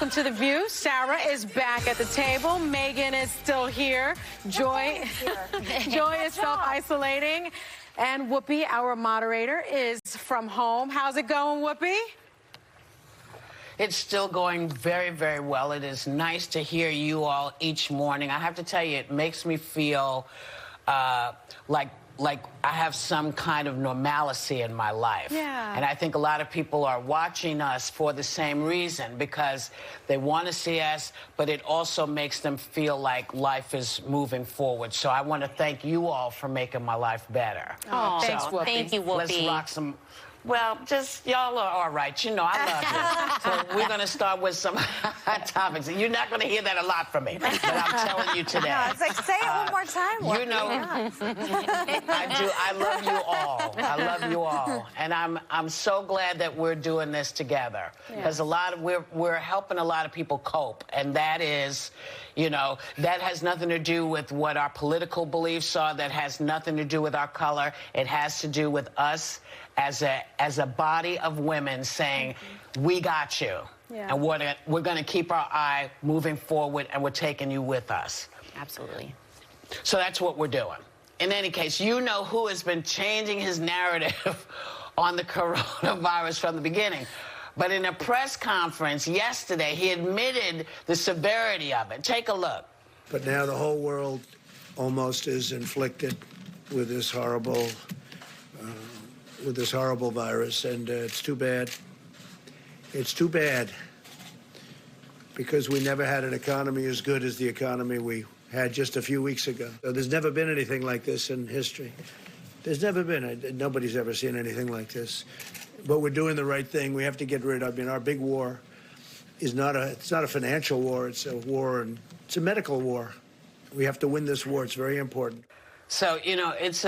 welcome to The View. Sarah is back at the table. Megan is still here. Joy is self-isolating. And Whoopi, our moderator, is from home. How's it going, Whoopi? It's still going very, very well. It is nice to hear you all each morning. I have to tell you, it makes me feel like I have some kind of normalcy in my life. Yeah. And I think a lot of people are watching us for the same reason, because they want to see us, but it also makes them feel like life is moving forward. So I want to thank you all for making my life better. Oh, thanks, Whoopi. Thank you, Whoopi. Let's rock some... Well, just y'all are all right. You know, I love you. So we're going to start with some hot topics. You're not going to hear that a lot from me, but I'm telling you today. No, it's like, say it one more time. You know, I do. I love you all. I love you all. And I'm so glad that we're doing this together, because we're helping a lot of people cope. And that is, you know, that has nothing to do with what our political beliefs are. That has nothing to do with our color. It has to do with us as a body of women saying, we got you. Yeah. And we're going to keep our eye moving forward, and we're taking you with us. Absolutely. So that's what we're doing. In any case, you know who has been changing his narrative on the coronavirus from the beginning. But in a press conference yesterday, he admitted the severity of it. Take a look. But now the whole world almost is inflicted with this horrible virus, and it's too bad. It's too bad, because we never had an economy as good as the economy we had just a few weeks ago. So there's never been anything like this in history. There's never been. Nobody's ever seen anything like this. But we're doing the right thing. We have to get rid of. I mean, our big war is it's not a financial war. It's a war, and it's a medical war. We have to win this war. It's very important. So, you know, it's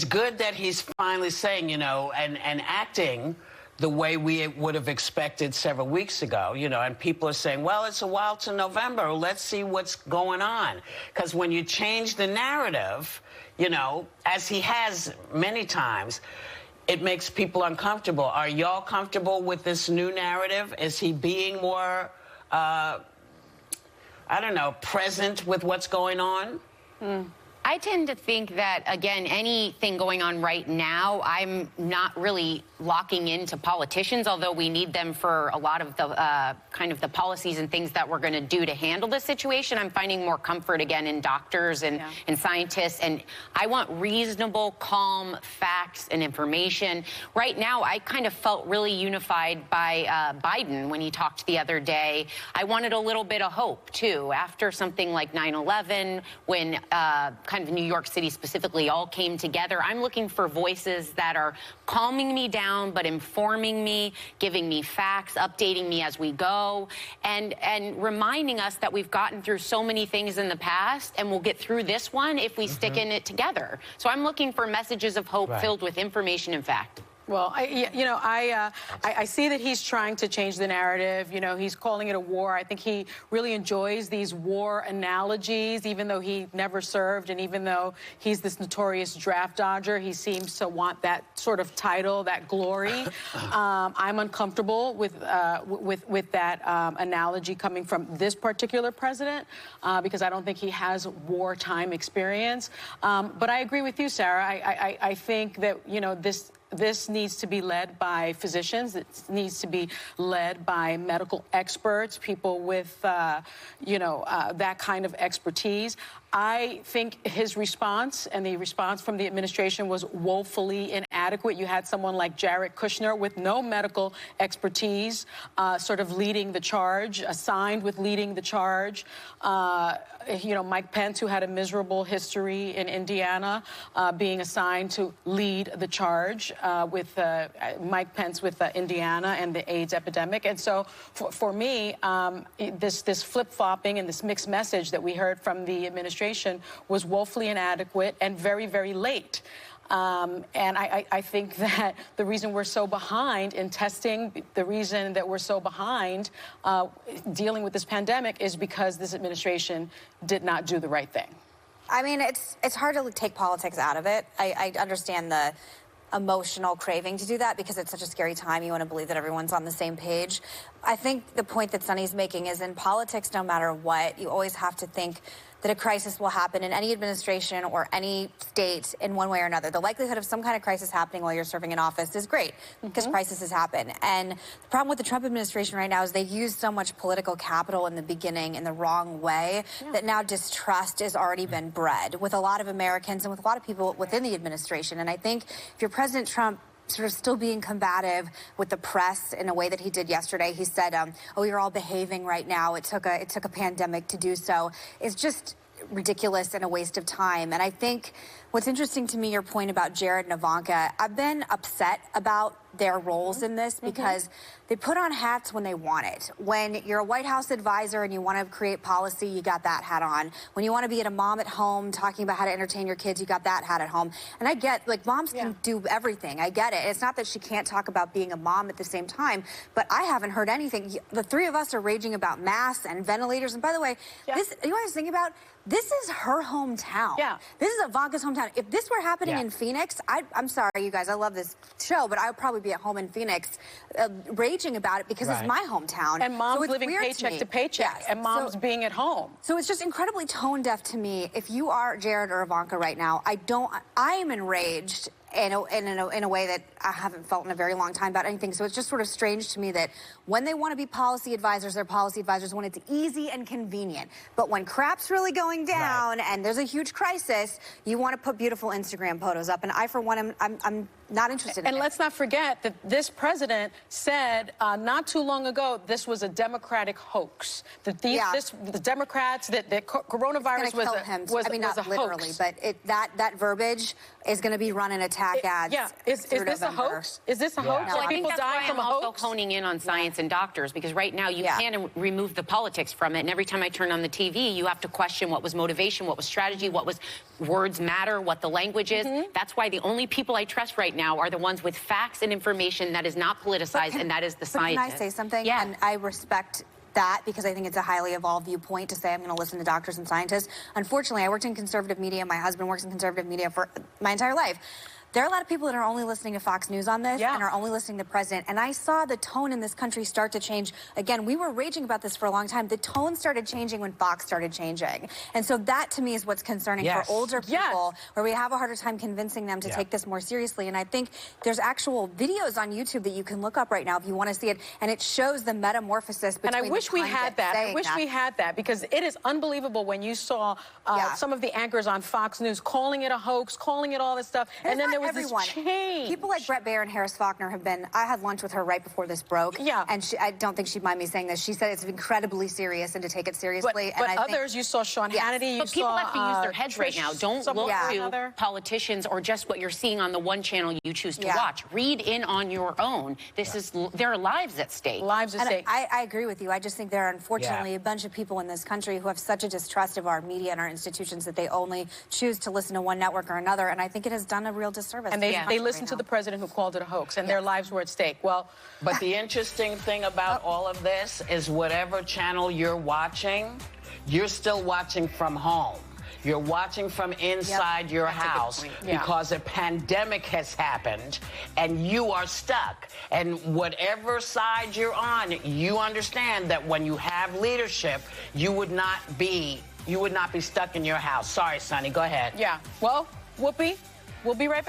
good that he's finally saying, you know, and acting the way we would have expected several weeks ago, you know, and people are saying, well, it's a while to November. Let's see what's going on. Because when you change the narrative, you know, as he has many times, it makes people uncomfortable. Are y'all comfortable with this new narrative? Is he being more, I don't know, present with what's going on? I tend to think that, again, anything going on right now, I'm not really locking into politicians, although we need them for a lot of the kind of the policies and things that we're going to do to handle the situation. I'm finding more comfort, again, in doctors and scientists. And I want reasonable, calm facts and information. Right now, I kind of felt really unified by Biden when he talked the other day. I wanted a little bit of hope, too, after something like 9/11, when kind of New York City specifically all came together. I'm looking for voices that are calming me down, but informing me, giving me facts, updating me as we go, and reminding us that we've gotten through so many things in the past, and we'll get through this one if we stick in it together. So I'm looking for messages of hope filled with information and fact. Well, I see that he's trying to change the narrative. You know, he's calling it a war. I think he really enjoys these war analogies, even though he never served, and even though he's this notorious draft dodger, he seems to want that sort of title, that glory. I'm uncomfortable with that analogy coming from this particular president, because I don't think he has wartime experience. But I agree with you, Sarah. I think that, you know, this needs to be led by physicians. It needs to be led by medical experts, people with, that kind of expertise. I think his response and the response from the administration was woefully inadequate. You had someone like Jared Kushner with no medical expertise sort of leading the charge, assigned with leading the charge. Mike Pence, who had a miserable history in Indiana, being assigned to lead the charge with Mike Pence with Indiana and the AIDS epidemic. And so for me, this flip-flopping and this mixed message that we heard from the administration was woefully inadequate and very, very late. And I think that the reason we're so behind in testing, the reason that we're so behind dealing with this pandemic is because this administration did not do the right thing. I mean, it's hard to take politics out of it. I understand emotional craving to do that because it's such a scary time. You want to believe that everyone's on the same page. I think the point that Sunny's making is in politics, no matter what, you always have to think that a crisis will happen in any administration or any state in one way or another. The likelihood of some kind of crisis happening while you're serving in office is great because crises happen. And the problem with the Trump administration right now is they used so much political capital in the beginning in the wrong way that now distrust has already been bred with a lot of Americans and with a lot of people within the administration. And I think if you're President Trump, sort of still being combative with the press in a way that he did yesterday. He said, oh, you're all behaving right now. It took a pandemic to do so. It's just ridiculous and a waste of time. And I think what's interesting to me, your point about Jared and Ivanka, I've been upset about their roles in this because they put on hats when they want it. When you're a White House advisor and you want to create policy, you got that hat on. When you want to be a mom at home talking about how to entertain your kids, you got that hat at home. And I get, like, moms can do everything. I get it. It's not that she can't talk about being a mom at the same time, but I haven't heard anything. The three of us are raging about masks and ventilators. And by the way, this, you guys think about, this is her hometown. Yeah. This is Ivanka's hometown. If this were happening in Phoenix, I'm sorry, you guys, I love this show, but I would probably be at home in Phoenix raging about it because it's my hometown. And moms so living paycheck to paycheck, and moms being at home. So it's just incredibly tone deaf to me. If you are Jared or Ivanka right now, I am enraged in a way that I haven't felt in a very long time about anything. So it's just sort of strange to me that when they want to be policy advisors, they're policy advisors when it's easy and convenient. But when crap's really going down and there's a huge crisis, you want to put beautiful Instagram photos up. And I, for one, I'm not interested in it. And let's not forget that this president said not too long ago this was a Democratic hoax. That the Democrats, that coronavirus was I mean, not a literally, hoax. but that verbiage is going to be running attack ads. Yeah, is this a hoax? Is this a hoax? Well, Are I think people that's dying why from I'm a also hoax? honing in on science and doctors, because right now you can't remove the politics from it. And every time I turn on the TV, you have to question what was motivation, what was strategy, what was words matter, what the language is. That's why the only people I trust right now are the ones with facts and information that is not politicized, and that is the scientists. Can I say something? Yeah. And I respect that because I think it's a highly evolved viewpoint to say I'm going to listen to doctors and scientists. Unfortunately, I worked in conservative media. My husband works in conservative media for my entire life. There are a lot of people that are only listening to Fox News on this and are only listening to the president. And I saw the tone in this country start to change. Again, we were raging about this for a long time. The tone started changing when Fox started changing. And so that, to me, is what's concerning for older people, where we have a harder time convincing them to take this more seriously. And I think there's actual videos on YouTube that you can look up right now if you want to see it. And it shows the metamorphosis between And I wish we had that. I wish we had that, because it is unbelievable when you saw some of the anchors on Fox News calling it a hoax, calling it all this stuff. And then there was this change. People like Brett Baier and Harris Faulkner have been, I had lunch with her right before this broke. Yeah. And I don't think she'd mind me saying this. She said it's incredibly serious and to take it seriously. But others, you saw Sean Hannity, but people have to use their heads right now. Don't look to politicians or just what you're seeing on the one channel you choose to watch. Read in on your own. This is, there are lives at stake. Lives at stake. I agree with you. I just think there are, unfortunately, a bunch of people in this country who have such a distrust of our media and our institutions that they only choose to listen to one network or another. And I think it has done a real disservice. And they listened to the president who called it a hoax, and their lives were at stake. Well, but the interesting thing about all of this is whatever channel you're watching, you're still watching from home. You're watching from inside your house because a pandemic has happened and you are stuck. And whatever side you're on, you understand that when you have leadership, you would not be stuck in your house. Sorry, Sonny, go ahead. Yeah. Well, Whoopi, we'll be right back.